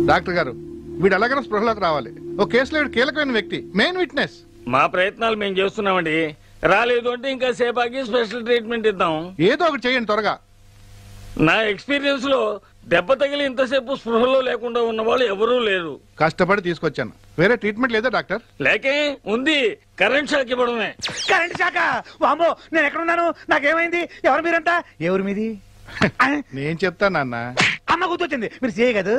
Doctor గారు వీడు ఎలాగైనా స్పృహలోకి రావాలి. ఓ కేసులో వీడు కీలకమైన వ్యక్తి, మెయిన్ విట్నెస్. మా ప్రయత్నాలు మేము చేస్తున్నామండి. రాలేదు అంటే ఇంకా సేపాకి స్పెషల్ ట్రీట్మెంట్ ఇద్దాం. ఏదో ఒకటి చేయండి త్వరగా. నా ఎక్స్పీరియన్స్ లో దెబ్బ తగిలి ఇంతసేపు స్పృహలో లేకుండా ఉన్న వాళ్ళు ఎవరూ లేరు. కష్టపడి తీసుకొచ్చాను. వేరే ట్రీట్మెంట్ లేదా డాక్టర్? లేకే ఉంది, కరెంట్ షాక్ ఇవ్వడమే. Current shock? వామ్మో, నేను ఎక్కడున్నాను? నాకేమైంది? ఎవరు మీరంతా? ఎవరు మీది? నేను చెప్తా నాన్న. అమ్మ గుర్తొచ్చింది, మీరు చేయగదు.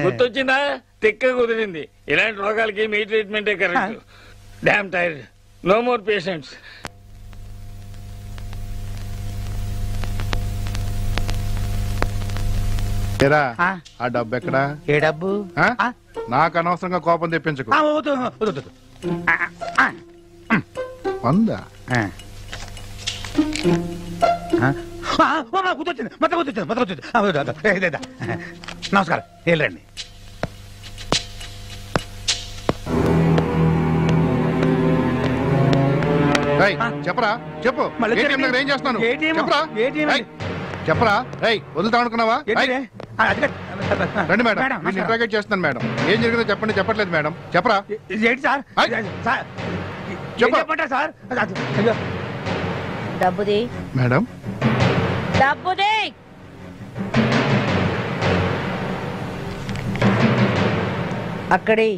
గుర్తొచ్చిందా? తిక్క కుదిరింది. ఇలాంటి రోగాలకి మీ ట్రీట్మెంటే correct. Damn tired, no more patients. ఆ డబ్బు ఎక్కడా? ఏ డబ్బు? నాకు అనవసరంగా కోపం తెప్పించకు. వందా గుర్తొచ్చింది, మొత్తం గుర్తొచ్చింది. నమస్కారం, వెళ్ళండి. చెప్పరా, చెప్పు. ఏం చేస్తున్నాను చెప్పరా? వదులుతా అనుకున్నావా? రండి మేడం, మీరు ఇంట్రాగేట్ చేస్తున్నాను మేడం. ఏం జరిగిందో చెప్పండి. చెప్పట్లేదు మేడం, చెప్పరా? ఏంటి సార్? చెప్పండి సార్. డబ్బుది మేడం, డబ్బుది. అక్కడి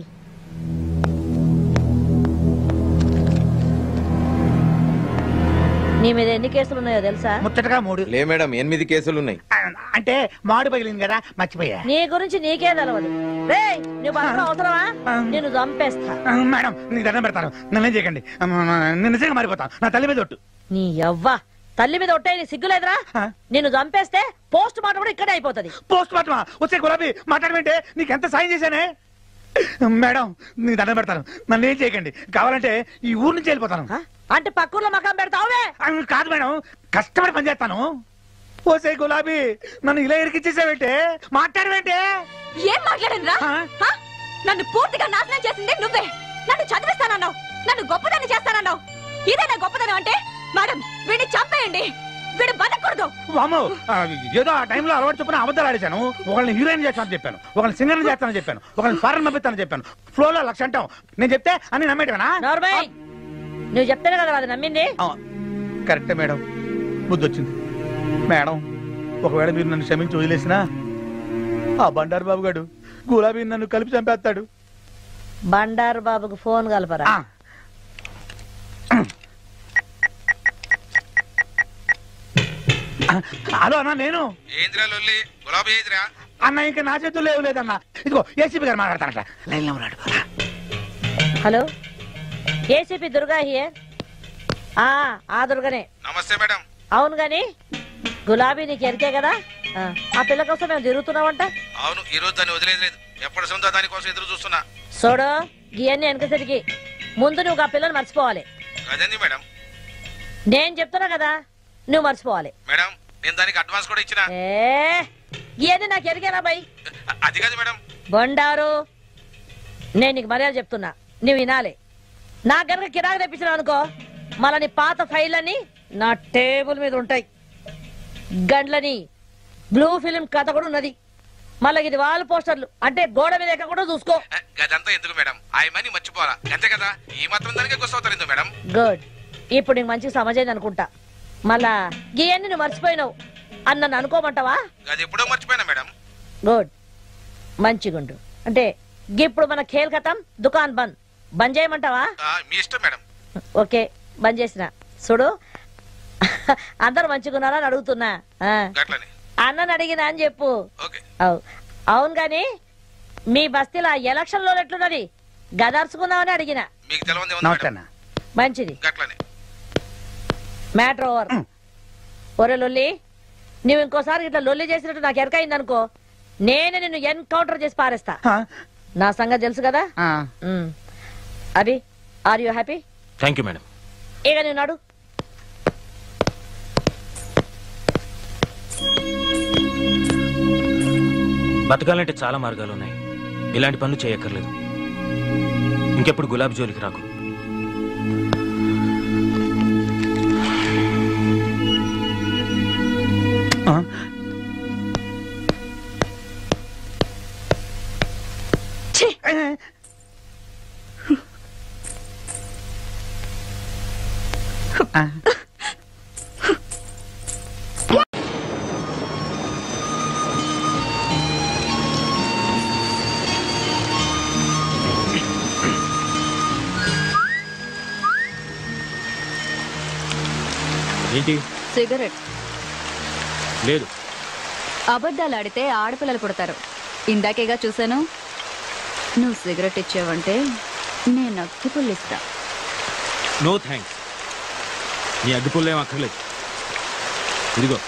నీ మీద ఎన్ని కేసులు ఉన్నాయో తెలుసా? ముచ్చటగా 3. లే మేడం, 8 కేసులు ఉన్నాయి. అంటే మాడు పగిలింది కదా, మర్చిపోయా. నీ గురించి నీకే తెలవదు. రేయ్, నువ్వు బాగా అవసరమా? నేను చంపేస్తా. మేడం, నీ దండం పెడతాను, నన్నేం చేయకండి. నేను నిజంగా మారిపోతాను. నా తల్లి మీద ఒట్టు. నీ యవ్వ తల్లి మీద ఒట్టే, నీ సిగ్గులేదురా? నిన్ను చంపేస్తే పోస్ట్ మార్టం కూడా ఇక్కడే అయిపోతుంది. పోస్ట్ మార్టమా? వచ్చే గులాబీ మాట్లాడమంటే నీకెంత సాయం చేశానే. మేడం, నీ దండం పెడతాను, నన్ను ఏం చేయకండి. కావాలంటే ఈ ఊరు నుంచి వెళ్ళిపోతాను. అంటే పక్కూర్లో మకాం పెడతావే? కాదు మేడం, కష్టపడి పనిచేస్తాను. పోసే గులాబీ, నన్ను ఇలా ఇరికిచ్చేసావేంటే? మాట్లాడవేంటే? ఏం మాట్లాడండి రా? నన్ను పూర్తిగా నాశనం చేసింది నువ్వే. నన్ను చదివిస్తానన్నావు, నన్ను గొప్పదాన్ని చేస్తానన్నావు. ఇదేనా గొప్పదనం అంటే? మేడం, వీడిని చంపేయండి, వీడు బతకూడదు. వామో, ఏదో ఆ టైంలో అలవాటు చొప్పున అబద్ధాలు ఆడేశాను. ఒకళ్ళని హీరోయిన్ చేస్తానని చెప్పాను, ఒకళ్ళని సింగర్ చేస్తానని చెప్పాను, ఒకళ్ళని ఫారెన్ పంపిస్తానని చెప్పాను. ఫ్లోలో 1,00,000 అంటాం. నేను చెప్తే అన్ని నమ్మేటవేనా? నువ్వు చెప్తేనే కదా అది నమ్మింది. కరెక్టే మేడం, బుద్ధి వచ్చింది. మేడం, ఒకవేళ మీరు నన్ను క్షమించి వదిలేసినా ఆ బండారు బాబు గారు గులాబీ నన్ను కలిపి చంపేస్తాడు. బండారు బాబుకు ఫోన్ కలపరా? హలో అన్నా, నేను అన్న. ఇంకా నా చేతుల్లో ఏం లేదన్నా. ఇదిగో ఏసీపీ గారు మాట్లాడతానట, లైన్లో ఉన్నాడు. Hello, ACP Durga here. ఆ దుర్గనే. నమస్తే మేడం. అవును గాని గులాబీ నీకు ఎరికే కదా, ఆ పిల్ల కోసం మేము తిరుగుతున్నామంట. అవును, ఈ రోజు దాన్ని వదిలేదు. ఎప్పటి సొంత దానికోసం ఎదురు చూస్తున్నా. చూడు, ఇవన్నీ వెనకసరికి ముందు నువ్వు ఆ పిల్లని మర్చిపోవాలి. అదేంది మేడం? నేను చెప్తున్నా కదా, నువ్వు మర్చిపోవాలి. మేడం, నేను దానికి అడ్వాన్స్ కూడా ఇచ్చిన. ఇవన్నీ నాకు ఎరికేనా బై? అది కాదు మేడం. బండారు, నేను నీకు మర్యాద చెప్తున్నా, నువ్వు వినాలి. నా గనక కిరాకు తెప్పించిన అనుకో, మళ్ళీ నీ పాత ఫైళ్ళని నా టేబుల్ మీద ఉంటాయి. గండ్లని బ్లూ ఫిలిం కథ కూడా ఉన్నది. మళ్ళీ ఇది వాల్ పోస్టర్లు, అంటే గోడ మీద ఎక్క కూడా చూసుకో. అదంతా ఎందుకు మేడం? ఆయమని మర్చిపోరా, అంతే కదా. ఈ మాత్రం దానికి గుర్తవుతారు మేడం. గుడ్, ఇప్పుడు నీకు మంచిగా సమజైంది అనుకుంటా. మళ్ళా ఇవన్నీ నువ్వు మర్చిపోయినావు అని నన్ను అనుకోమంటావా? అది ఎప్పుడో మర్చిపోయినా మేడం. గుడ్, మంచిగుండు. అంటే ఇప్పుడు మన ఖేల్ ఖతం, దుకాన్ బంద్. బంద్ చేయమంటావా? మీ ఇష్టం మేడం. ఓకే, బంద్ చేసిన. చూడు, అందరు మంచిగున్నారా అని అడుగుతున్నా. అన్నని అడిగినా అని చెప్పు. అవును గాని మీ బస్తీలో ఎలక్షన్ లో ఎట్లున్నది? గదర్చుకుందామని అడిగిన. మంచిది, మ్యాటర్ ఓవర్. ఒరే లొల్లి, నువ్వు ఇంకోసారి ఇట్లా లొల్లి చేసినట్టు నాకు ఎరకైంది అనుకో, నేనే నిన్ను ఎన్కౌంటర్ చేసి పారేస్తా. నా సంగతి తెలుసు కదా. Abhi, are you happy? Thank you madam. ఇక నువ్వు నాడు. బతకాలంటే చాలా మార్గాలు ఉన్నాయి. ఇలాంటి పనులు చేయక్కర్లేదు. ఇంకెప్పుడు గులాబీ జోలికి రాకు. ఏంటి? సిగరెట్. లేదు. అబద్ధాలు ఆడితే ఆడపిల్లలు పుడతారు. ఇందాకేగా చూశాను. నువ్వు సిగరెట్ ఇచ్చావంటే నేను అగ్గిపుల్లు ఇస్తా. No thanks. నీ అగ్గిపుల్ల ఏం అక్కర్లేదు. ఇదిగో.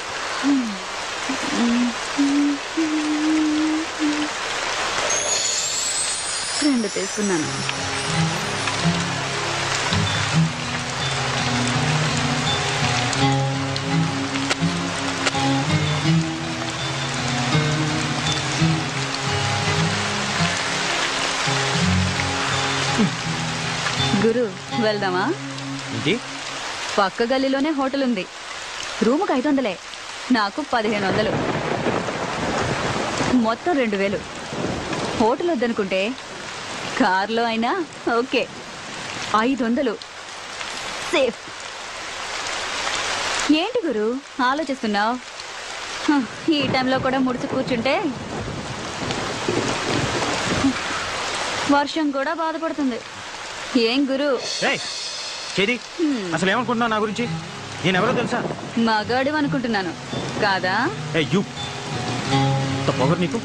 రెండు తీసుకున్నాను. గురు వెళ్దామా? ఏంటి? పక్క గల్లీలోనే హోటల్ ఉంది. రూముకు 500, నాకు 1500, మొత్తం 2000. హోటల్ వద్దనుకుంటే కార్లో అయినా ఓకే. 500 సేఫ్. ఏంటి గురు ఆలోచిస్తున్నావు? ఈ టైంలో కూడా ముడిచి కూర్చుంటే వర్షం కూడా బాధపడుతుంది. ఏం గురు? చేది అసలు ఏమనుకుంటున్నావు నా గురించి? నేనెవరో తెలుసా? మగాడు అనుకుంటున్నాను కాదా? పొగరు నీకు.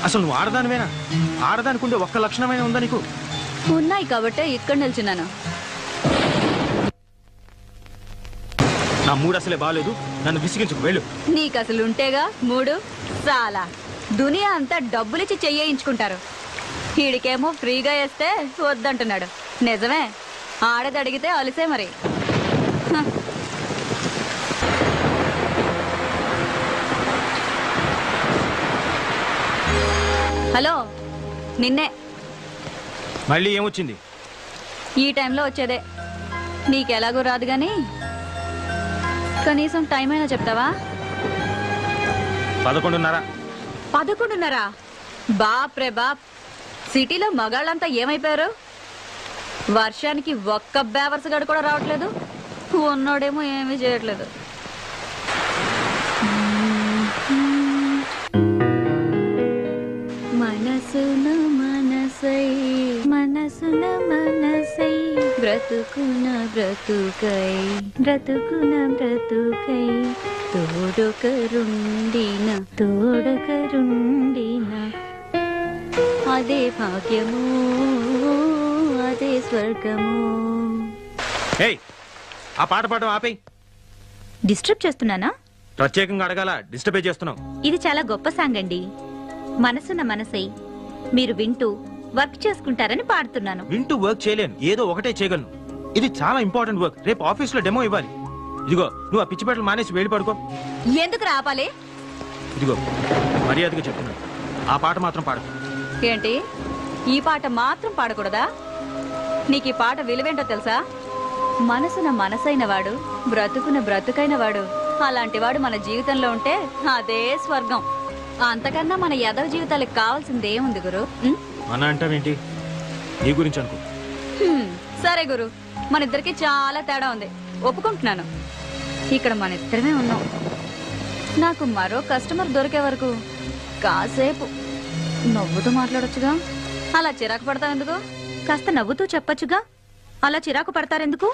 అసలు నువ్వు ఆడదానివేనా? ఆడదానికుండే ఒక్క లక్షణమైనా ఉందా నీకు? ఉన్నాయి కాబట్టే ఇక్కడ నిల్చున్నాను. నా మూడు అసలే బాగాలేదు. నన్ను విసిగించుకు వెళ్ళు. నీకు అసలు ఉంటేగా మూడు. చాలా దునియా అంతా డబ్బులిచ్చి చెయ్యించుకుంటారు. వీడికేమో ఫ్రీగా వేస్తే వద్దంటున్నాడు. నిజమే, ఆడది అడిగితే అలిసే మరి. హలో, నిన్నే. మళ్ళీ ఏమొచ్చింది? ఈ టైంలో వచ్చేదే. నీకెలాగో రాదు గాని కనీసం టైం అయినా చెప్తావా? 11:30. 11:30? బాప్ రే బాప్. సిటీలో మగాళ్ళంతా ఏమైపోయారు? వర్షానికి ఒక్క బేవర్స్ గడు కూడా రావట్లేదు. ఉన్నోడేమో ఏమీ చేయట్లేదు. మనసున మనసై మనసున మనసై బ్రతుకున బ్రతుకై బ్రతుకున బ్రతుకై తోడొకరుండిన తోడొకరుండిన అదే భాగ్యము అదే స్వర్గము. ఏయ్, ఆ పాట పాడడం ఆపేయ్. డిస్టర్బ్ చేస్తున్నానా? ప్రత్యేకంగా అడగాల, డిస్టర్బే చేస్తున్నావు. ఇది చాలా గొప్ప సాంగ్ అండి. మనసున్న మనసై మీరు వింటూ వర్క్ చేసుకుంటారని పాడుతున్నాను. వింటూ వర్క్ చేయలేను, ఏదో ఒకటే చేయగలను. ఇది చాలా ఇంపార్టెంట్ వర్క్. రేపు ఆఫీస్ లో డెమో ఇవ్వాలి. ఇదిగో, నువ్వు ఆ పిచ్చి బట్టలు మానేసి వేడి పడుకో. ఎందుకు రాపాలి? ఇదిగో, మర్యాదగా చెప్తున్నాను, ఆ పాట మాత్రం పాడు. ఏంటి, ఈ పాట మాత్రం పాడకూడదా? నీకు ఈ పాట విలువేంటో తెలుసా? మనసున మనసైన వాడు, బ్రతుకున బ్రతుకైన వాడు, అలాంటి వాడు మన జీవితంలో ఉంటే అదే స్వర్గం. అంతకన్నా మన యదవ జీవితాలకు కావాల్సిందేముంది గురు? మన అంటావేంటి? నీ గురించి అనుకో. సరే గురు, మన ఇద్దరికి చాలా తేడా ఉంది, ఒప్పుకుంటున్నాను. ఇక్కడ మన ఇద్దరమే ఉన్నాం. నాకు మరో కస్టమర్ దొరికే వరకు కాసేపు నవ్వుతూ మాట్లాడొచ్చుగా. అలా చిరాకు పడతావు ఎందుకు? కాస్త నవ్వుతూ చెప్పొచ్చుగా. అలా చిరాకు పడతారెందుకు?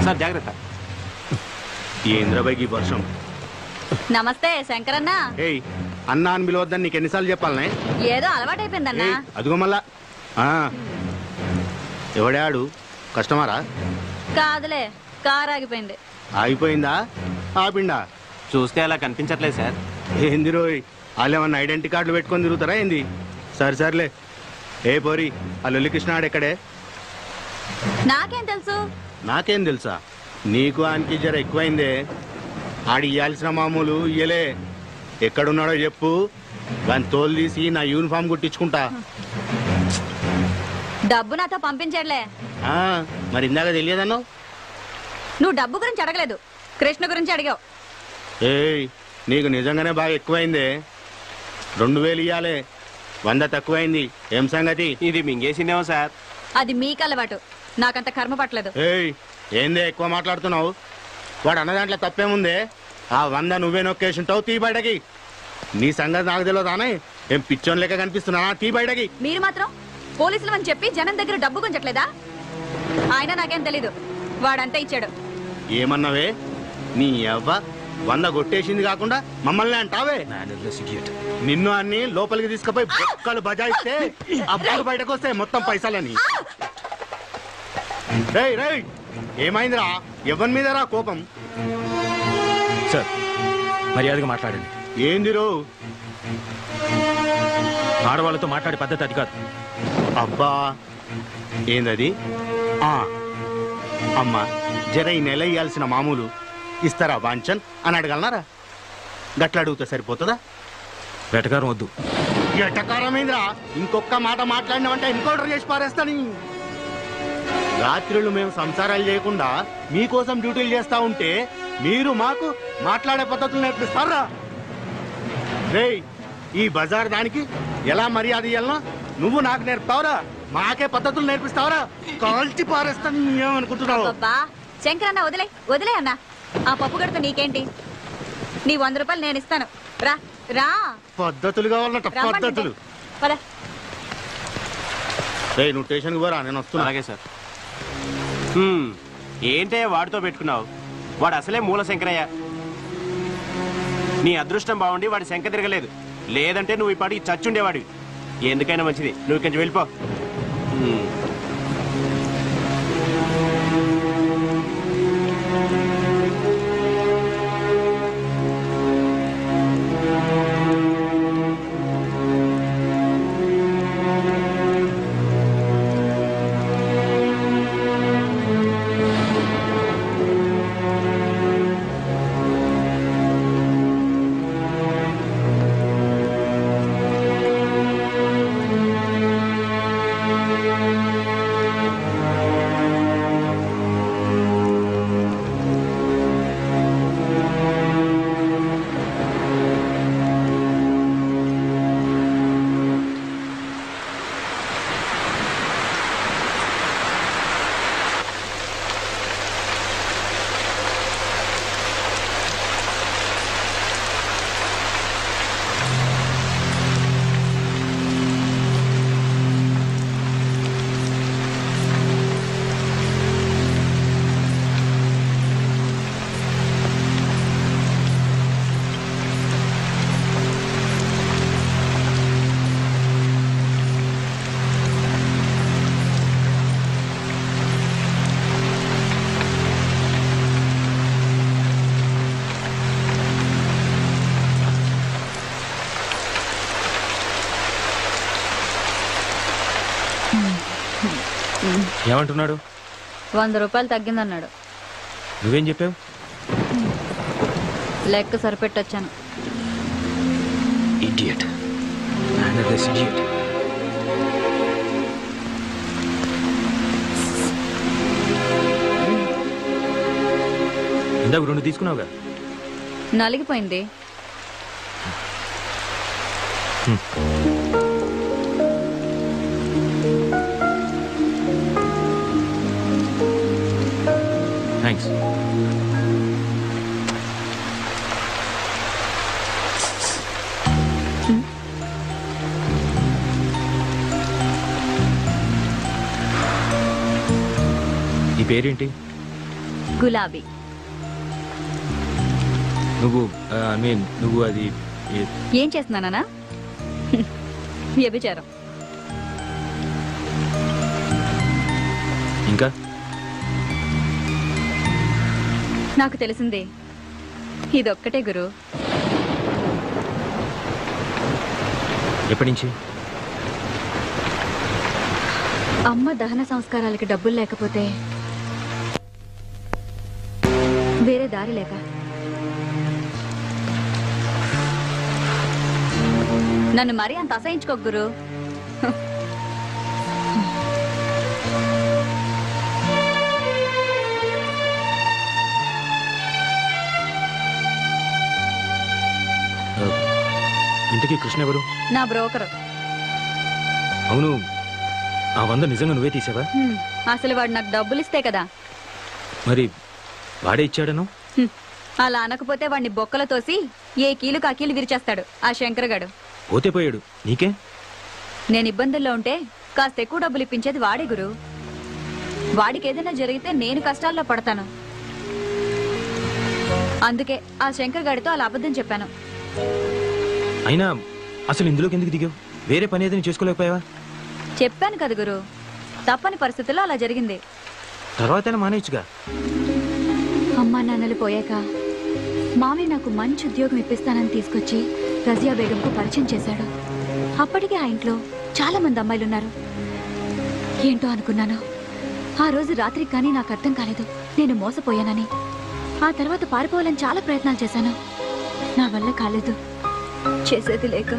సార్ జాగ్రత్త. ఏంద్రబాయికి వర్షం. నమస్తే శంకరన్న. ఏయ్, అన్నా అని పిలవద్దని నీకు ఎన్నిసార్లు చెప్పాలనే? ఏదో అలవాటైపోయిందన్నా. అదిగో మళ్ళా. ఎవడాడు? కస్టమరా? కాదులే, కారు ఆగిపోయింది. ఆగిపోయిందా? ఆపిండా? చూస్తే అలా కనిపించట్లేదు సార్. ఏంది రోయ్, వాళ్ళు ఏమన్నా ఐడెంటిటీ కార్డులు పెట్టుకొని తిరుగుతారా ఏంది? సరే సర్లే. ఏ పోరి, ఆ లొల్లి కృష్ణాడు ఎక్కడే? నాకేం తెలుసు? నాకేం తెలుసా? నీకు ఆయనకి జర ఎక్కువైందే. ఆడి ఇయ్యాల్సిన మామూలు ఇయ్యలే. ఎక్కడున్నాడో చెప్పు, దాన్ని తోలు తీసి నా యూనిఫామ్ కుట్టించుకుంటా. డబ్బు నాతో పంపించట్లే. మరి ఇందాక తెలియదన్నావు? నువ్వు డబ్బు గురించి అడగలేదు, కృష్ణ గురించి అడిగావు. ఏయ్, నీకు నిజంగానే బాగా ఎక్కువైందే. 2000 ఇయ్యాలే. 100 తక్కువైంది. ఏం సంగతి? ఇది మింగేసిందేమో సార్. అది మీకు అలవాటు, నాకంత కర్మ పట్టలేదు. ఏయ్, ఏందే ఎక్కువ మాట్లాడుతున్నావు? వాడు అన్న దాంట్లో తప్పేముందే? ఆ 100 నువ్వే నొక్కేసింటావు. తీ బయటకి. నీ సంగతి నాకు తెలియదానే? ఏం పిచ్చోన్ లెక్క కనిపిస్తున్నా? తీ బయటకి. మీరు మాత్రం పోలీసులు అని చెప్పి జనం దగ్గర డబ్బు గుంజట్లేదా? ఆయన నాకేం తెలీదు, వాడంతా ఇచ్చాడు. ఏమన్నావే? నీ అవ్వ 100 కొట్టేసింది కాకుండా మమ్మల్ని అంటావే? నిన్ను అన్ని లోపలికి తీసుకుపోయి బొక్కలు బజాయిస్తే అప్పుడు బయటకు వస్తాయి మొత్తం పైసలని. రేయ్ రేయ్, ఏమైందిరా? ఎవరి మీదరా కోపం? సార్ మర్యాదగా మాట్లాడండి. ఏందిరో? ఆడవాళ్ళతో మాట్లాడే పద్ధతి అది కాదు. అబ్బా, ఏందది? అమ్మా, జర ఈ నెల ఇయ్యాల్సిన మామూలు ఇస్తారా వాంచన్ అని అడగలనారా? గట్ల అడిగితే సరిపోతుందా? వెటకారం వద్దు. ఎటకారమేంద్రా? ఇంకొక మాట మాట్లాడినామంటే ఎన్కౌంటర్ చేసి పారేస్తాని. రాత్రులు మేము సంసారాలు చేయకుండా మీకోసం డ్యూటీలు చేస్తా ఉంటే మీరు మాకు మాట్లాడే పద్ధతులు నేర్పిస్తారా? రేయ్, ఈ బజార్ దానికి ఎలా మర్యాద ఇయ్యాలనో నువ్వు నాకు నేర్పుతావురా? మాకే పద్ధతులు నేర్పిస్తావురా? కాల్చి పారేస్తాను. ఏమనుకుంటున్నావు? అబ్బా శంకరన్న, వదిలే వదిలే అన్న. ఆ పప్పు గడత నీకేంటి? నీ 100 రూపాయలు నేను ఇస్తాను. రా రా. పద్ధతులు కావాలన్నట, పద్ధతులు. పద. రేయ్, నువ్వు స్టేషన్కి పోరా, నేను వస్తున్నా. అలాగే సార్. ఏంటే వాడితో పెట్టుకున్నావు? వాడు అసలే మూల శంకరయ్య. నీ అదృష్టం బాగుండి వాడి శంక తిరగలేదు. లేదంటే నువ్వు ఈ పాటికి చచ్చుండేవాడివి. ఎందుకైనా మంచిది, నువ్వు కొంచెం వెళ్ళిపో. ఏమంటున్నాడు? 100 రూపాయలు తగ్గిందన్నాడు. నువ్వేం చెప్పావు? లెక్క సరిపెట్టొచ్చాను. Idiot. Another idiot. ఇందాక 2 తీసుకున్నావుగా. నలిగిపోయింది. థ్యాంక్స్. నీ పేరేంటి? గులాబీ. నువ్వు అది ఏం చేస్తున్నానా? వ్యభిచారం. ఇంకా నాకు తెలిసిందే ఇదొక్కటే గురు. ఎప్పటి నుంచి? అమ్మ దహన సంస్కారాలకి డబ్బులు లేకపోతే వేరే దారి లేక నన్ను మరీ అంత అసహించుకోకు గురు. ఇంతకీ కృష్ణ ఎవరు? నా బ్రోకరు. అవును, ఆ 100 నిజంగా నువ్వే తీసావా? అసలు వాడు నాకు డబ్బులు ఇస్తే కదా. మరి వాడే ఇచ్చాడను? అలా అనకపోతే వాడిని బొక్కల తోసి ఏ కీలుకు ఆ కీలు విరిచేస్తాడు ఆ శంకరగాడు. పోతే పోయాడు, నీకే? నేను ఇబ్బందుల్లో ఉంటే కాస్త ఎక్కువ డబ్బులు ఇప్పించేది వాడే గురు. వాడికి ఏదైనా జరిగితే నేను కష్టాల్లో పడతాను. అందుకే ఆ శంకర్ గాడితో అలా అబద్ధం చెప్పాను. అయినా అసలు ఇందులోకి ఎందుకు దిగావు? వేరే పని ఏదైనా చేసుకోలేకపోయావా? చెప్పాను కదా గురు, తప్పని పరిస్థితుల్లో అలా జరిగింది. తర్వాతైనా మానేయచ్చుగా. అమ్మా నాన్నలు పోయాక మామయ్య నాకు మంచి ఉద్యోగం ఇప్పిస్తానని తీసుకొచ్చి రజియా బేగంకు పరిచయం చేశాడు. అప్పటికే ఆ ఇంట్లో చాలా మంది అమ్మాయిలున్నారు. ఏంటో అనుకున్నాను. ఆ రోజు రాత్రికి కానీ నాకు అర్థం కాలేదు నేను మోసపోయానని. ఆ తర్వాత పారిపోవాలని చాలా ప్రయత్నాలు చేశాను. నా వల్ల కాలేదు. చేసేది లేక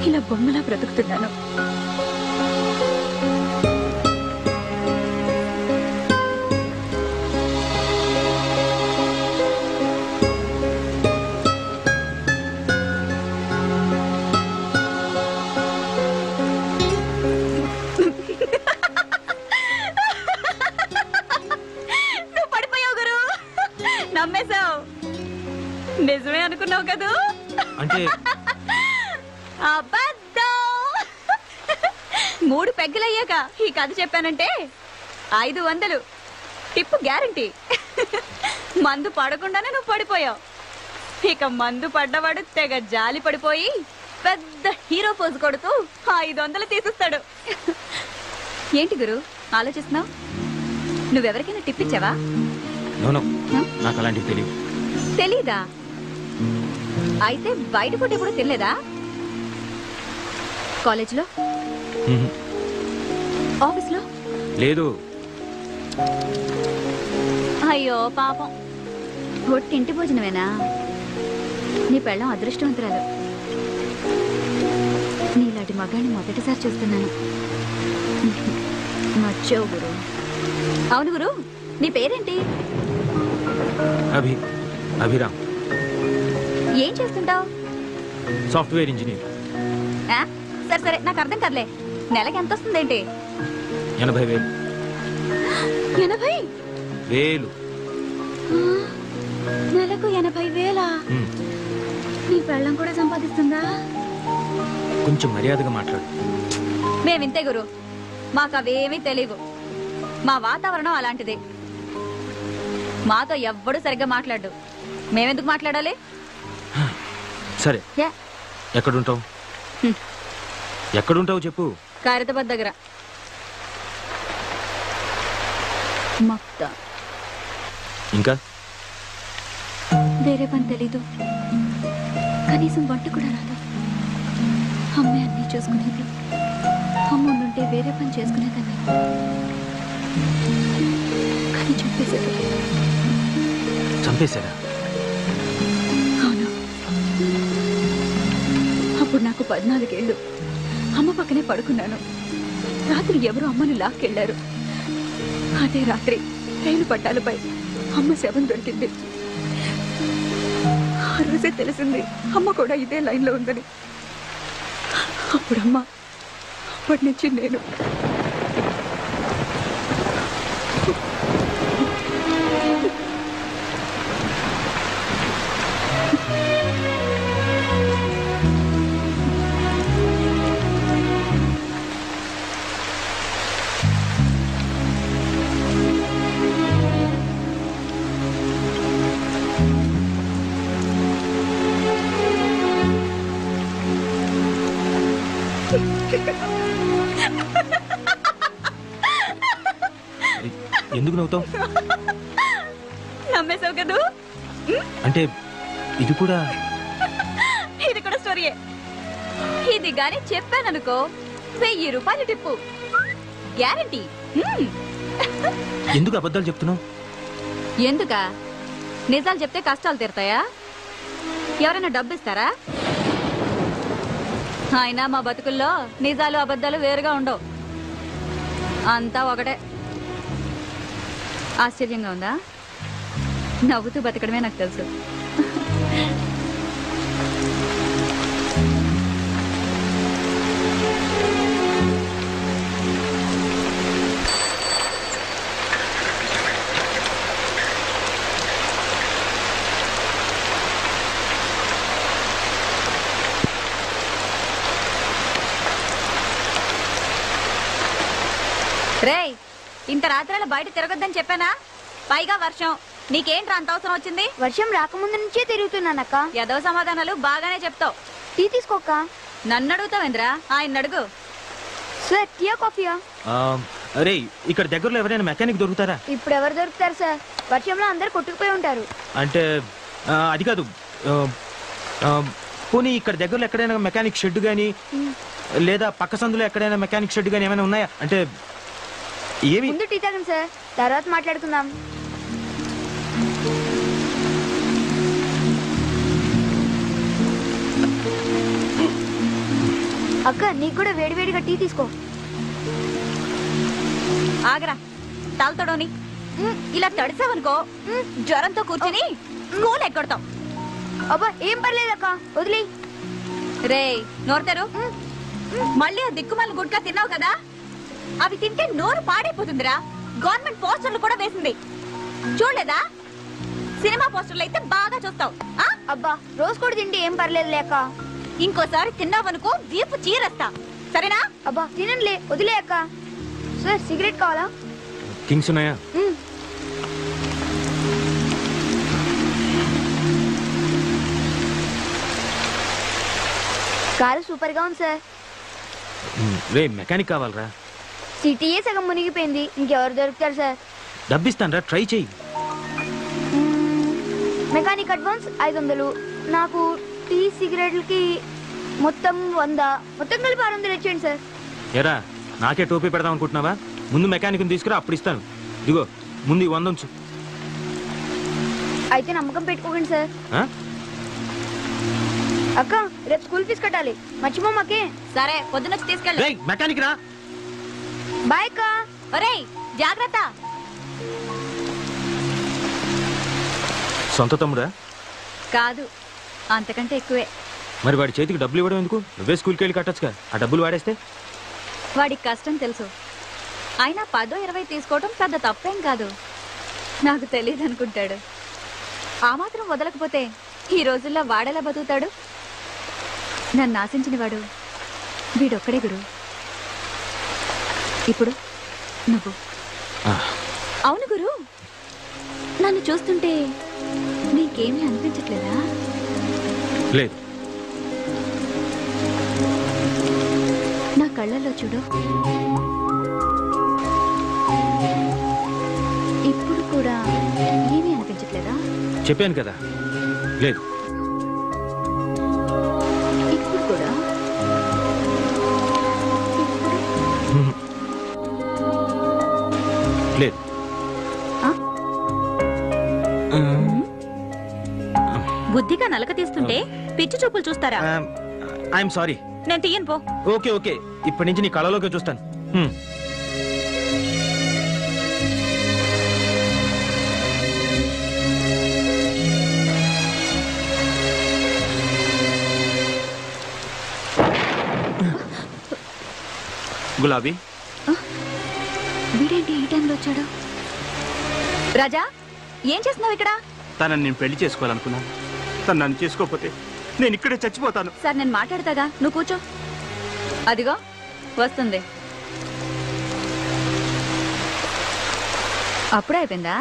ఇలా బొమ్మలా బ్రతుకుతున్నాను. నువ్వు పడిపోయావు గురు, నమ్మేశావు. నిజమే అనుకున్నావు కదూ? అంటే అబద్ధం. 3 పెగ్గలయ్యాక ఈ కథ చెప్పానంటే 500 టిప్పు గ్యారంటీ. మందు పడకుండానే నువ్వు పడిపోయావు. ఇక మందు పడ్డవాడు తెగ జాలి పడిపోయి పెద్ద హీరో పోజు కొడుతూ 500 తీసిస్తాడు. ఏంటి గురు ఆలోచిస్తున్నావు? నువ్వెవరికైనా టిప్ ఇచ్చావా? నాకు అలాంటివి తెలియదు. తెలీదా? అయితే బయట పూట ఎప్పుడు తినలేదా? కాలేజ్లో, ఆఫీస్లో? లేదు. అయ్యో పాపం. ఇంటి భోజనమేనా? నీ పెళ్ళం అదృష్టవంతురాలు. నీలాంటి మగాన్ని మొదటిసారి చూస్తున్నాను. నచ్చావు గురు. అవును గురు, నీ పేరేంటి? అభిరామ్. ఏం చేస్తుంటావు? Software engineer. సరే సరే, నాకు అర్థం కదలే. నెలకి ఎంత వస్తుందేంటి? 80,000. 80,000? నెలకు 80,000? నీ పెళ్ళం కూడా సంపాదిస్తుందా? కొంచెం మర్యాదగా మాట్లాడు. మేమింతే గురు, మాకు అవేమీ తెలియవు. మా వాతావరణం అలాంటిది. మాతో ఎవ్వడూ సరిగ్గా మాట్లాడు. మేమెందుకు మాట్లాడాలి? సరే, ఎక్కడుంటావు? ఎక్కడుంటావు చెప్పు. ఖైరతాబాద్ దగ్గర. మక్తా. ఇంకా వేరే పని తెలీదు. కనీసం వంట కూడా రాదు. అమ్మే అన్నీ చూసుకునేది. అమ్మ ఉంటే వేరే పని చేసుకునేదాన్ని. కానీ చంపేశారు. చంపేశారా? అవును. అప్పుడు నాకు 14 ఏళ్ళు. అమ్మ పక్కనే పడుకున్నాను. రాత్రి ఎవరో అమ్మను లాక్కెళ్లారు. అదే రాత్రి రైలు పట్టాలపై అమ్మ శవం దొరికింది. ఆ రోజే తెలిసింది అమ్మ కూడా ఇదే లైన్లో ఉందని. అప్పుడమ్మ, అప్పటి నుంచి నేను. ఎందుకు నవ్వుతావు? నమ్మేశావు కదూ? అంటే ఇది కూడా స్టోరీయే. ఇది గాని చెప్పాననుకో 1000 రూపాయలు టిప్పు గ్యారంటీ. ఎందుకు అబద్ధాలు చెప్తున్నావు? ఎందుకా? నిజాలు చెప్తే కష్టాలు తీరుతాయా? ఎవరైనా డబ్బు ఇస్తారా? అయినా మా బతుకుల్లో నిజాలు అబద్ధాలు వేరుగా ఉండవు. అంతా ఒకటే. ఆశ్చర్యంగా ఉందా? నవ్వుతూ బతకడమే నాకు తెలుసు. రేయ్, ఇంత రాత్రాల బయట తిరగొద్దని చెప్పానా? పైగా వర్షం. నీకేంట్రా అంత అవసరం వచ్చింది? వర్షం రాకముందు నుంచే తిరుగుతున్నానక్క. ఏదో సమాధానాలు బాగానే చెప్తావు. టీ తీసుకోక్క. నన్ను అడుగుతావేంద్రా? ఆయన అడుగు. సార్ టీయా కాఫీయా? అరే ఇక్కడ దగ్గరలో ఎవరైనా మెకానిక్ దొరుకుతారా? ఇప్పుడు ఎవరు దొరుకుతారు సార్? వర్షంలో అందరు కొట్టుకుపోయి ఉంటారు. అంటే అది కాదు, పోనీ ఇక్కడ దగ్గరలో ఎక్కడైనా మెకానిక్ షెడ్ గానీ లేదా పక్క సందులో ఎక్కడైనా మెకానిక్ షెడ్ గానీ ఏమైనా ఉన్నాయా? అంటే ఏమి? ముందు టీ తాగండి సార్, తర్వాత మాట్లాడుకుందాం. అక్క నీకు కూడా వేడివేడిగా టీ తీసుకో. ఆగరా, తాగుతాడోని ఇలా తడిసావనుకో జ్వరంతో కూర్చుని స్కూల్ ఎక్కొడతాం. అబ్బా ఏం పర్లేదక్క, వదిలే. రే నోరుతారు, మళ్ళీ ఆ దిక్కుమాల గుడ్కా తిన్నావు కదా, అవి తింటే నోరు పాడైపోతుందిరా. గవర్నమెంట్ పోస్టర్లు కూడా వేసింది, చూడలేదా? సినిమా పోస్టర్లు అయితే బాగా చూస్తావు. అబ్బా రోజు కూడా తింటే ఏం పర్లేదు లేక. ఇంకోసారి తిన్నావనుకో వీపు చీరేస్తా, సరేనా? అబ్బా తినండిలే, వదిలే అక్క. సార్ సిగరెట్ కావాలా? కింగ్స్ ఉన్నాయా? కారు సూపర్ గా ఉంది సార్. రే మెకానిక్ కావాలరా? సిటీయే సగం మునిగిపోయింది, ఇంకెవరు దొరుకుతారు సార్? డబ్బిస్తానరా, ట్రై చెయ్యి. మెకానిక్ అడ్వాన్స్ 500, నాకు టీ సిగరెట్లకి మొత్తం 100, మొత్తం కలిపి 600 ఇచ్చేయండి సార్. ఎరా నాకే టోపీ పెడదాం అనుకుంటున్నావా? ముందు మెకానిక్ తీసుకురా, అప్పుడు ఇస్తాను. ఇదిగో ముందు 100 ఉంచు. అయితే నమ్మకం పెట్టుకోకండి సార్. అక్క రేపు స్కూల్ ఫీజు కట్టాలి, మర్చిపోమాకే. సరే పొద్దునొచ్చి తీసుకెళ్ళి. మెకానిక్ రా. బాయ్ అక్క. ఒరేయ్ జాగ్రత్త. సొంత తమ్ముడా? కాదు, అంతకంటే ఎక్కువే. మరి వాడి చేతికి డబ్బులు ఇవ్వడం ఎందుకు? నువ్వే స్కూల్కి వెళ్ళి కట్టొచ్చుగా. ఆ డబ్బులు వాడేస్తే వాడికి కష్టం తెలుసు, అయినా 10-20 తీసుకోవడం పెద్ద తప్పేం కాదు. నాకు తెలియదు అనుకుంటాడు. ఆ మాత్రం వదలకపోతే ఈ రోజుల్లో వాడేలా బతుకుతాడు? నన్ను ఆశించిన వాడు వీడొక్కడే గురు. ఇప్పుడు నువ్వు. అవును గురు, నన్ను చూస్తుంటే నీకేమీ అనిపించట్లేదా? లేదు. నా కళ్ళల్లో చూడు, ఇప్పుడు కూడా ఏమీ అనిపించట్లేదా? చెప్పాను కదా, లేదు. ఇప్పుడు కూడా లేదు. బుద్ధిగా నలక తీస్తుంటే పిచ్చి చూపులు చూస్తారా? I'm sorry. నేను తీయను పో. ఓకే ఓకే, ఇప్పటి నుంచి నీ కళలోకి చూస్తాను. గులాబీ, వీడేంటి ఈ టైంలో వచ్చాడు? రాజా ఏం చేస్తున్నావు ఇక్కడ? తనని నేను పెళ్లి చేసుకోవాలనుకున్నాను. తను నన్ను చేసుకోకపోతే నేను ఇక్కడే చచ్చిపోతాను. సార్ నేను మాట్లాడతాగా, నువ్వు కూర్చో. అదిగో వస్తుంది. అప్పుడే అయిపోయిందా?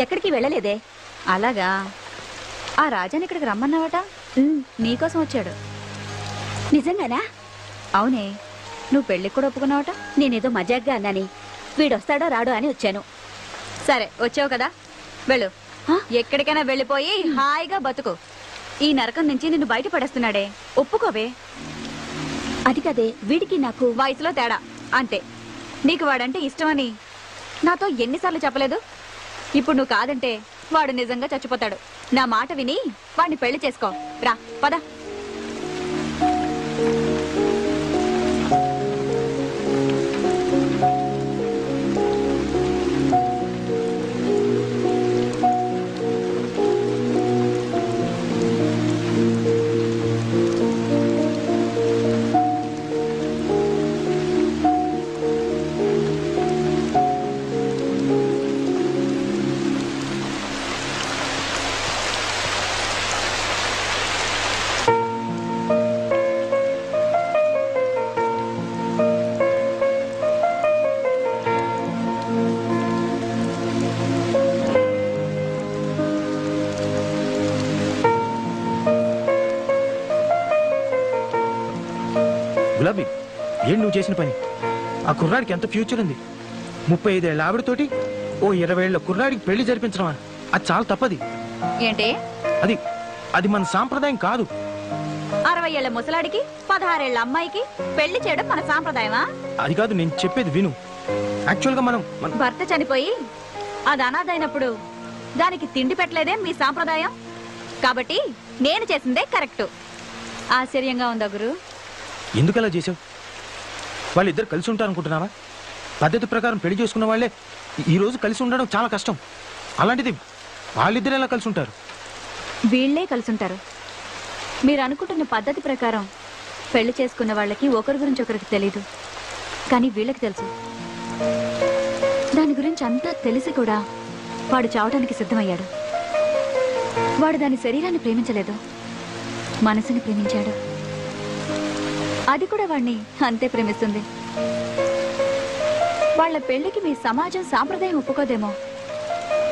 ఎక్కడికి వెళ్ళలేదే. అలాగా, ఆ రాజాని ఇక్కడికి రమ్మన్నావట? నీకోసం వచ్చాడు. నిజంగానా? అవునే, నువ్వు పెళ్లికి కూడా ఒప్పుకున్నావట. నేనేదో మజాగ్గా అన్నాని, వీడొస్తాడో రాడో అని వచ్చాను. సరే వచ్చావు కదా, వెళ్ళు. ఎక్కడికైనా వెళ్ళిపోయి హాయిగా బతుకు. ఈ నరకం నుంచి నిన్ను బయటపడేస్తున్నాడే, ఒప్పుకోవే. అది కదే, వీడికి నాకు వయసులో తేడా అంతే. నీకు వాడంటే ఇష్టమని నాతో ఎన్నిసార్లు చెప్పలేదు? ఇప్పుడు నువ్వు కాదంటే వాడు నిజంగా చచ్చిపోతాడు. నా మాట విని వాడిని పెళ్లి చేసుకో. రా పద. ఏంటి నువ్వు చేసిన పని? ఆ కుర్రాడికి ఎంత ఫ్యూచర్ ఉంది. 35 ఏళ్ళ ఆవిడతోటి ఓ 20 ఏళ్ళ కుర్రాడికి పెళ్లి జరిపించడమా? అది చాలా తప్పది. ఏంటి అది అది మన సాంప్రదాయం కాదు. 60 ఏళ్ల ముసలాడికి 16 ఏళ్ల అమ్మాయికి పెళ్లి చేయడం మన సాంప్రదాయమా? అది కాదు, నేను చెప్పేది విను. యాక్చువల్ గా మనం భర్త చనిపోయి అది అనాథైనప్పుడు దానికి తిండి పెట్టలేదే మీ సాంప్రదాయం. కాబట్టి నేను చేసిందే కరెక్ట్. ఆశ్చర్యంగా ఉందా గురు? ఎందుకు అలా చేసావు? వాళ్ళిద్దరు కలిసి ఉంటారనుకుంటున్నావా? పద్ధతి ప్రకారం పెళ్లి చేసుకున్న వాళ్ళే ఈ రోజు కలిసి ఉండడం చాలా కష్టం. అలాంటిది వాళ్ళిద్దరు ఎలా కలిసి ఉంటారు? వీళ్లే కలిసుంటారు. మీరు అనుకుంటున్న పద్ధతి ప్రకారం పెళ్లి చేసుకున్న వాళ్ళకి ఒకరి గురించి ఒకరికి తెలీదు, కానీ వీళ్ళకి తెలుసు. దాని గురించి అంతా తెలిసి కూడా వాడు చావడానికి సిద్ధమయ్యాడు. వాడు దాని శరీరాన్ని ప్రేమించలేదు, మనసుని ప్రేమించాడు. అది కూడా వాణ్ణి అంతే ప్రేమిస్తుంది. వాళ్ళ పెళ్లికి మీ సమాజం సాంప్రదాయం ఒప్పుకోదేమో.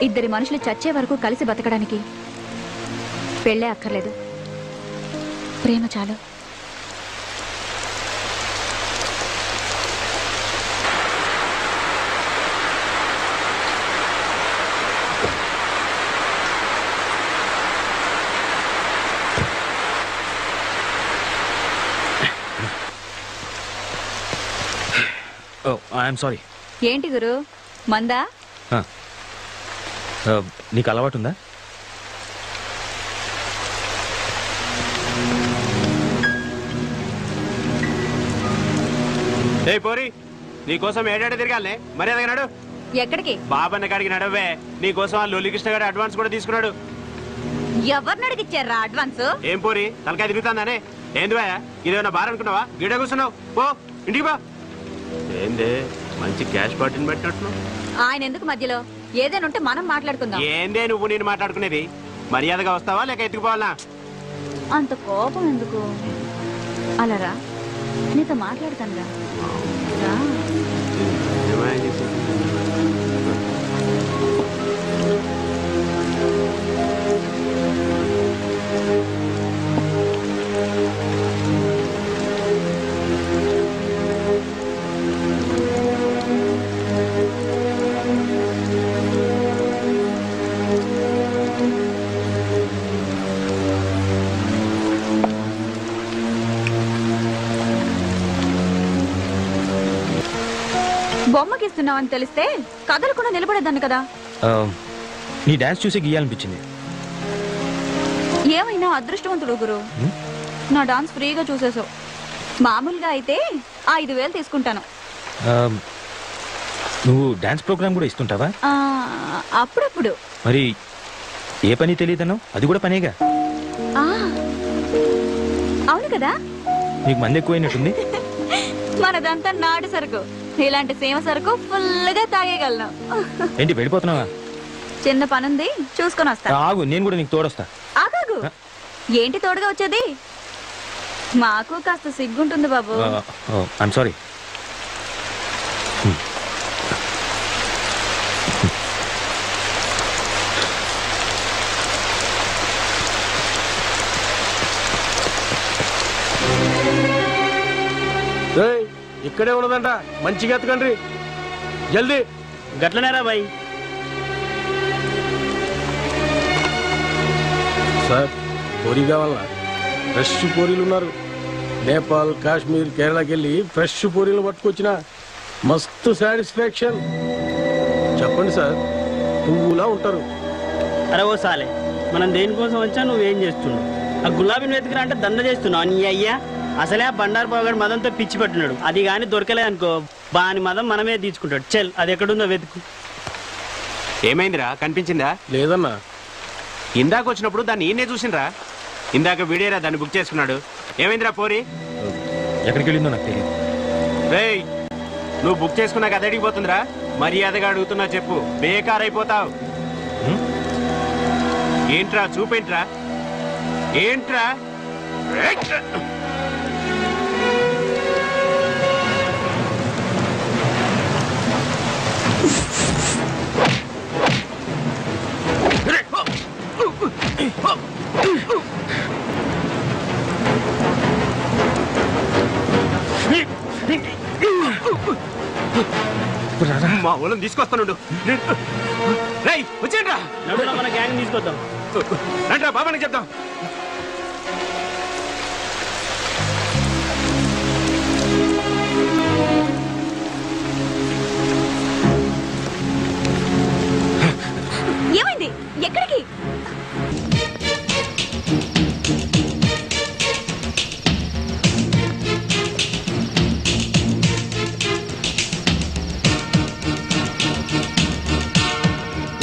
ఇద్దరి మనుషులు చచ్చే వరకు కలిసి బతకడానికి పెళ్ళే అక్కర్లేదు, ప్రేమ చాలు. I'm sorry. ఏంటి గురు, మందా? నీకు అలవాటుందా? ఏ పోరి, నీకోసం ఏడాడు తిరగాలే, మరి ఎదగనాడు. ఎక్కడికి? బాబన్న కాడికి నడవే. నీకోసం ఆ లొల్లికృష్ణ గారు అడ్వాన్స్ కూడా తీసుకున్నాడు. ఎవరిని అడిగిచ్చారా అడ్వాన్స్? ఏం పోరి, తలకాయ తిరుగుతాందానే? ఏంది ఇదేమన్నా బార్ అనుకున్నావా? గిడ కూర్చున్నావు, పో ఇంటికి పో. ఏందే మంచి క్యాష్ పార్టీని పెట్టినట్టు. ఆయన ఎందుకు మధ్యలో? ఏదైనా ఉంటే మనం మాట్లాడుకుందాం. ఏందే నువ్వు నేను మాట్లాడుకునేది? మర్యాదగా వస్తావా లేక ఎత్తుకుపోవాలా? అంత కోపం ఎందుకు? అలా రా, నీతో మాట్లాడతాను రా. బొమ్మకిస్తున్నావని తెలిస్తే కదలకుండా నిలబడేదాన్ని కదా. నీ డాన్స్ చూసి గీయాలనిపించింది. ఏమైనా అదృష్టవంతుడు గురు, నా డాన్స్ ఫ్రీగా చూసేసావు. మామూలుగా అయితే 5,000 తీసుకుంటాను. నువ్వు డాన్స్ ప్రోగ్రామ్ కూడా ఇస్తుంటావా? అప్పుడప్పుడు. మరి ఏ పని తెలియదను? అది కూడా పనేగా. అవును కదా. నీకు మంది ఎక్కువైనట్టుంది. మనదంతా నాటు సరుకు. ఇలాంటి సేమ సరుకు ఫుల్ గా తాగేయగలను. ఏంటి వెళ్ళిపోతున్నావా? చిన్న పనుంది, చూసుకొని వస్తా. ఆగు, నేను కూడా నీకు తోడొస్తా. ఆగాగు. ఏంటి తోడుగా వచ్చేది? మాకు కాస్త సిగ్గుంటుంది బాబు. I'm sorry. ఇక్కడే ఉన్నదంట, మంచిగా ఎత్తకండ్రి జల్దీ. గట్లనేరా బాయ్. సార్ పూరి కావాలా? ఫ్రెష్ పూరీలు ఉన్నారు. నేపాల్, కాశ్మీర్, కేరళకి వెళ్ళి ఫ్రెష్ పూరీలు పట్టుకొచ్చిన మస్తు సాటిస్ఫాక్షన్. చెప్పండి సార్, పువ్వులా ఉంటారు. అరే ఓ సాలే, మనం దేనికోసం వచ్చా, నువ్వేం చేస్తున్నావు? ఆ గులాబీని వెతికిరా అంటే దండ చేస్తున్నావు నీ అయ్యా. అసలే ఆ బండారు బాగాడు మదంతో పిచ్చి పట్టున్నాడు. అది కానీ దొరకలేదు అనుకో, బాని మదం మనమే తీసుకుంటాడు. చెల్, అది ఎక్కడుందో వెతుకు. ఏమైందిరా, కనిపించిందా? లేదన్నా. ఇందాక వచ్చినప్పుడు దాన్ని ఈయనే చూసిండ్రా. ఇందాక వీడేరా దాన్ని బుక్ చేసుకున్నాడు. ఏమైందిరా పోరి? ఎక్కడికి వెళ్ళిందో నాకు తెలియదు. రేయ్, నువ్వు బుక్ చేసుకున్నాక అది అడిగిపోతుందిరా. మర్యాదగా అడుగుతున్నా చెప్పు, బేకారైపోతావు. ఏంట్రా చూపేంట్రా? ఏంట్రా? మా ఊళ్ళని తీసుకొస్తాను. రేయ్ వచ్చేయండి రా. నడురా మన గ్యాంగ్ తీసుకొద్దాం. రండి బాబానికి చెప్తాం. ఏమైంది? ఎక్కడికి?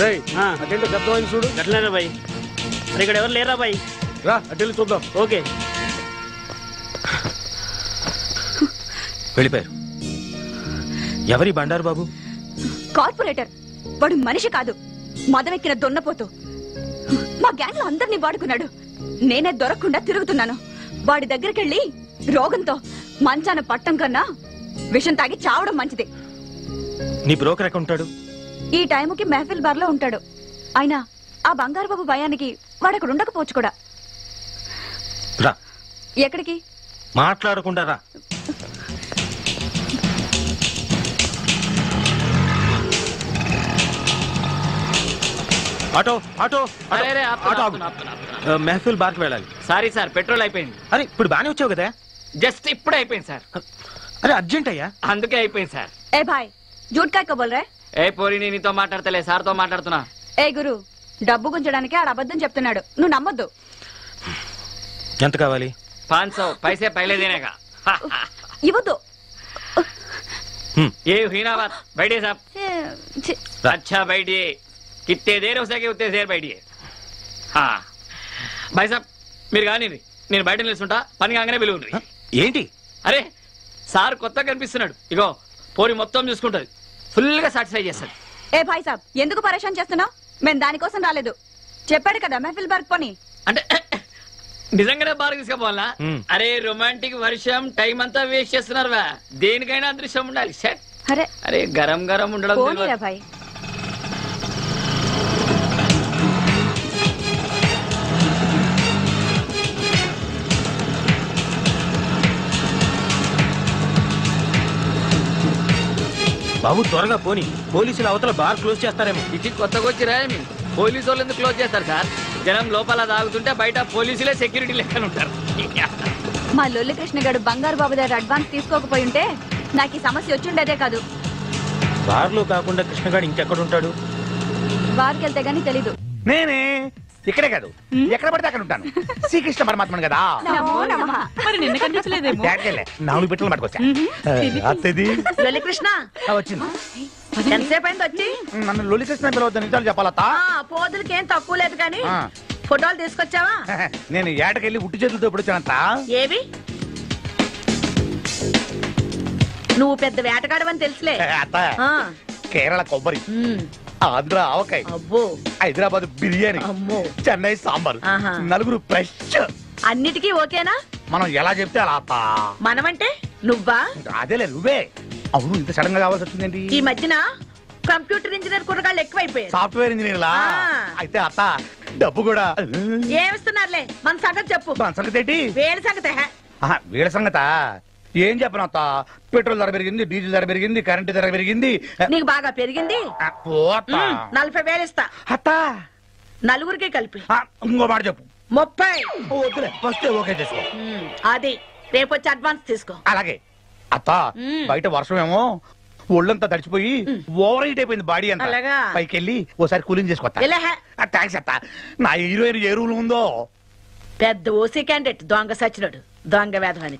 రేయ్ అటెంట్ శబ్దం చూడు. ఎట్లరా బాయ్? మరి ఇక్కడ ఎవరు లేరా బాయ్? రా అటెంట్ చూద్దాం. ఓకే వెళ్ళిపోయారు. ఎవరి బండారు బాబు? కార్పొరేటర్. వాడు మనిషి కాదు, మదమెక్కిన దొన్నపోతూ. మా గ్యాంగ్ లో అందరినీ వాడుకున్నాడు. నేనే దొరకకుండా తిరుగుతున్నాను. వాడి దగ్గరికెళ్ళి రోగంతో మంచాన పట్టం కన్నా విషం తాగి చావడం మంచిది. నీ బ్రోకర్ ఎక్కడ ఉంటాడు? ఈ టైంకి మెహఫిల్ బార్ లో ఉంటాడు. అయినా ఆ బంగారు బాబు భయానికి వాడు అక్కడ ఉండకపోవచ్చు కూడా. రా. ఎక్కడికి? మాట్లాడకుండా రా. ఆటో ఆటో మెహఫిల్ బార్కి వెళ్ళాలి. సారీ సార్, పెట్రోల్ అయిపోయింది. అరే ఇప్పుడు బానే వచ్చావు కదా? జస్ట్ ఇప్పుడే అయిపోయింది సార్. అరే అర్జెంట్ అయ్యా. అందుకే అయిపోయింది సార్. ఏ భాయ్ జూట్ కాయ కో బోల్ రే? ఏ పోరి, నేను నీతో మాట్లాడతలే, సార్తో మాట్లాడుతున్నా. ఏ గురు, డబ్బు గుంజడానికి ఆడ అబద్ధం చెప్తున్నాడు, నువ్వు నమ్మొద్దు. ఎంత కావాలి? 500 पैसे पहले देने का. ఇవ్వద్దు. ये हुई ना बात. बैठिए साहब. अच्छा बैठिए. कितने देर हो सके उतने देर बैठिए. हाँ भाई साहब, మీరు కానీ నేను బయట నిలుస్తుంటా, పని కాగానే పిలువుండ్రి. ఏంటి? అరే సార్ కొత్తగా కనిపిస్తున్నాడు. ఇగో పోరి మొత్తం చూసుకుంటది, ఫుల్ గా సాటిస్ఫై చేస్తాడు. ఏ భాయ్ సాబ్, ఎందుకు పరేషాన్ చేస్తున్నావు? మేము దానికోసం రాలేదు. చెప్పాడు కదా మెహఫిల్ బార్ పని. అంటే నిజంగానే బాగా తీసుకుపోవాలా? అరే రొమాంటిక్ వర్షం టైం అంతా వేస్ట్ చేస్తున్నారు. దేనికైనా అదృశ్యం ఉండాలి. అరే అరే గరం గరం ఉండడం. భాయ్ బాబు త్వరగా పోని, పోలీసులు అవతల బార్ క్లోజ్ చేస్తారేమో. ఇది కొత్తగా వచ్చిరా? పోలీసు వాళ్ళు ఎందుకు క్లోజ్ చేస్తారు సార్? జనం లోపల తాగుతుంటే బయట పోలీసులే సెక్యూరిటీ లెక్కన ఉంటారు. మా లొల్లి కృష్ణ గారు బంగారు బాబు దగ్గర అడ్వాన్స్ తీసుకోకపోయి ఉంటే నాకు ఈ సమస్య వచ్చిండేదే కాదు. బార్లో కాకుండా కృష్ణగాడు ఇంకెక్కడ ఉంటాడు? బార్కి వెళ్తే గానీ తెలీదు. నేనే ఇక్కడే కాదు, ఎక్కడ పడితే అక్కడ ఉంటాను. శ్రీకృష్ణ పరమాత్మను కదా. మరి నిన్న కనిపించలేదేమో. నాలుగు పెట్టలు పట్టుకొచ్చా. అత్తది లొల్లి కృష్ణ వచ్చింది. ఎంతసేపు అయింది వచ్చి? నన్ను లొల్లి కృష్ణ పిలవద్దు, నిజాలు చెప్పాలత్తా. పోదులకి ఏం తక్కువ లేదు కానీ ఫోటోలు తీసుకొచ్చావా? నేను ఏటకెళ్ళి ఉట్టి చేతులతో ఇప్పుడు వచ్చానంత. ఏవి? నువ్వు పెద్ద వేటగాడవని తెలుసులే. అత్త కేరళ కొబ్బరి, ఆంధ్ర ఆవకాయ, హైదరాబాద్ బిర్యానీ, చెన్నై సాంబార్, నలుగురు ఫ్రెష్. అన్నిటికీ ఓకేనా? మనం ఎలా చెప్తే అలా అత్త. మనమంటే నువ్వా? అదేలే నువ్వే. అవును, ఇంత సడన్ గా కావాల్సి వచ్చిందేంటి? ఈ మధ్యన కంప్యూటర్ ఇంజనీర్ కుర్రగాళ్ళు ఎక్కువైపోయారు. సాఫ్ట్వేర్ ఇంజనీర్లా? అయితే అత్త డబ్బు కూడా ఏమిస్తున్నారులే. మన సంగతి చెప్పు. మన సంగతి ఏంటి? వేడి సంగతి. వీళ్ళ సంగత ఏం చెప్పను అత్త. పెట్రోల్ ధర పెరిగింది, డీజిల్ ధర పెరిగింది, కరెంటు ధర పెరిగింది. నీకు బాగా పెరిగింది. 40,000 ఇస్తా అత్త, నలుగురికి కలిపి. ఇంకో మాట చెప్పు. 30. వద్దులే, ఫస్ట్ ఓకే చేసుకో. అది రేపు వచ్చి అడ్వాన్స్ తీసుకో. అలాగే అత్త. బయట వర్షం ఏమో ఒళ్ళంతా తడిచిపోయి ఓవర్ హీట్ అయిపోయింది బాడీ అంతా. పైకి వెళ్ళి ఓసారి కూలింగ్ చేసుకోవచ్చా? థ్యాంక్స్ అత్త. నా హీరోయిన్ ఏ రూల్ ఉందో. పెద్ద ఓసీ క్యాండిడేట్ దొంగ సచ్చినోడు, దొంగ వేధమని.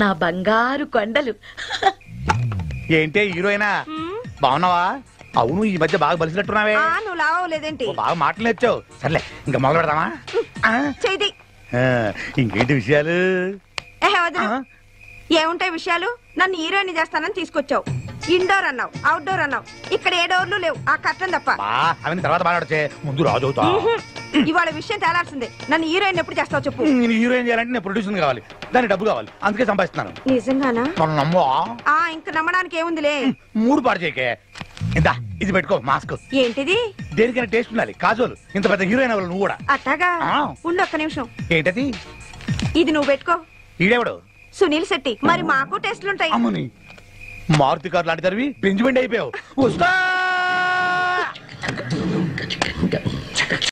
నా బంగారు కొండలు. ఏంటే హీరోయినా, బాగున్నావా? అవును, ఈ మధ్య బాగా బలిసినట్టున్నావే. నువ్వు లావలేదేంటి? బాగా మాటలు నేర్చావు. సర్లే, ఇంకా మొదలు పెడదామా? చేయి. ఇంకేంటి విషయాలు? ఏముంటాయి విషయాలు? నన్ను హీరోయిన్ చేస్తానని తీసుకొచ్చావు. ఇండోర్ అన్నావు, అవుట్డోర్ అన్నావు. ఇక్కడ ఏ డోర్లు లేవు, ఆ కట్టం తప్ప. అవన్నీ తర్వాత మాట్లాడచ్చే, ముందు రాజవుతా. ఇవాళ విషయం తేలాల్సిందే. నన్ను హీరోయిన్ ఎప్పుడు చేస్తావు చెప్పు. నేను హీరోయిన్ చేయాలంటే నేను ప్రొడ్యూసర్ కావాలి, దానికి డబ్బు కావాలి, అందుకే సంపాదిస్తున్నాను. నిజంగానా? నమ్మో. ఇంకా నమ్మడానికి ఏముందిలే. మూడు పాడు చేయకే. ఇందా ఇది పెట్టుకో, మాస్క్. ఏంటిది? దేనికైనా టేస్ట్ ఉండాలి. కాజోలు ఇంత పెద్ద హీరోయిన్ అవ్వాలి నువ్వు కూడా. అట్టాగా ఉండు, ఒక్క నిమిషం. ఏంటది? ఇది నువ్వు పెట్టుకో. ఈడేవాడు సునీల్ శెట్టి. మరి మాకు టెస్టులుంటాయి. అమ్మని మారుతి కారు లాంటి తరివి బెంజ్మెంట్ అయిపోయావు. వస్తా